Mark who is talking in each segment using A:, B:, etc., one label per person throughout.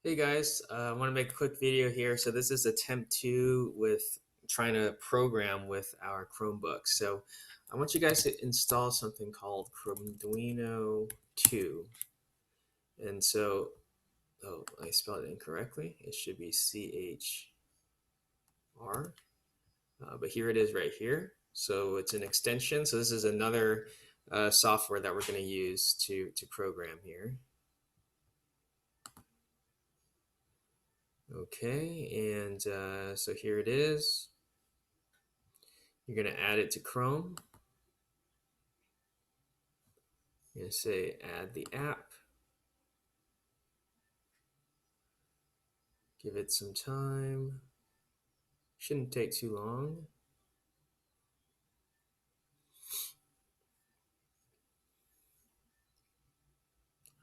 A: Hey guys, I want to make a quick video here. So this is attempt 2 with trying to program with our Chromebook. So I want you guys to install something called Chromeduino 2. And so, oh, I spelled it incorrectly. It should be C-H-R, but here it is right here. So it's an extension. So this is another software that we're going to use to program here. Okay, and so here it is. You're going to add it to Chrome. You're going to say add the app. Give it some time. Shouldn't take too long.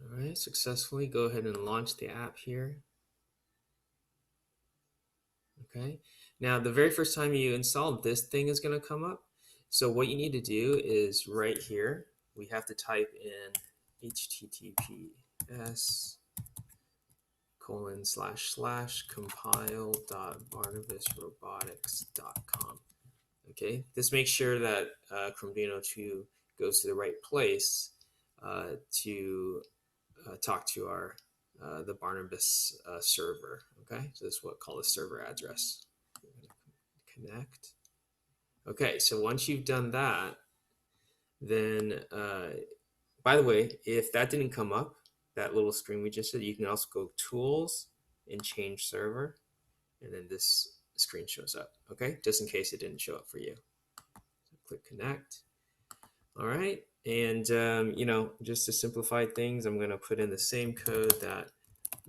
A: All right, successfully. Go ahead and launch the app here. Okay. Now, the very first time you install, this thing is going to come up. So what you need to do is right here, we have to type in https://compile.barnabasrobotics.com. Okay, this makes sure that Chromeduino 2 goes to the right place to talk to our the Barnabas server. Okay, so this is what called the server address. Connect. Okay, so once you've done that, then by the way, if that didn't come up, that little screen we just did, you can also go Tools and change server, and then this screen shows up. Okay, just in case it didn't show up for you. So click Connect. All right, and just to simplify things, I'm going to put in the same code that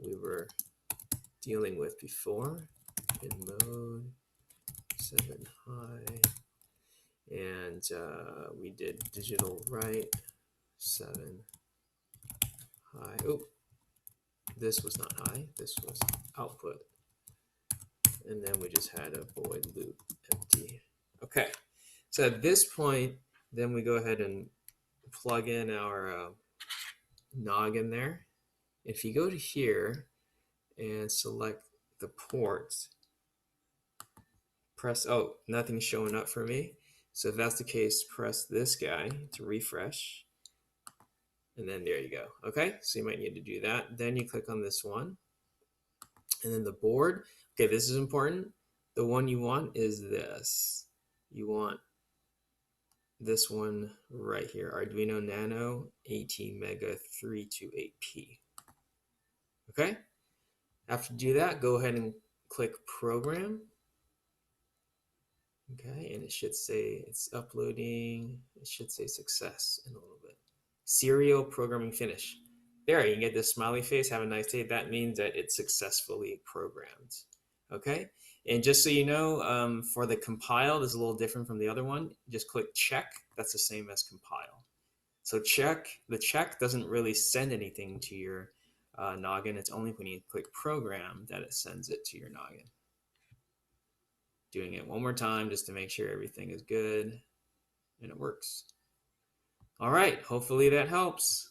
A: we were dealing with before in mode 7 high, and we did digital write 7 high. Oh, this was not high, this was output, and then we just had a void loop empty. Okay, so at this point, then we go ahead and plug in our noggin there. If you go to here and select the ports, press, oh, nothing's showing up for me. So if that's the case, press this guy to refresh. And then there you go. Okay, so you might need to do that. Then you click on this one. And then the board. Okay, this is important. The one you want is this. You want this one right here, Arduino Nano 18 Mega 328P. Okay, after you do that, go ahead and click Program. Okay, and it should say it's uploading. It should say success in a little bit. Serial programming finish. There, you can get this smiley face. Have a nice day. That means that it's successfully programmed. Okay, and just so you know, for the compile, this is a little different from the other one. Just click check. That's the same as compile. So the check doesn't really send anything to your noggin. It's only when you click program that it sends it to your noggin. Doing it one more time just to make sure everything is good and it works. All right, hopefully that helps.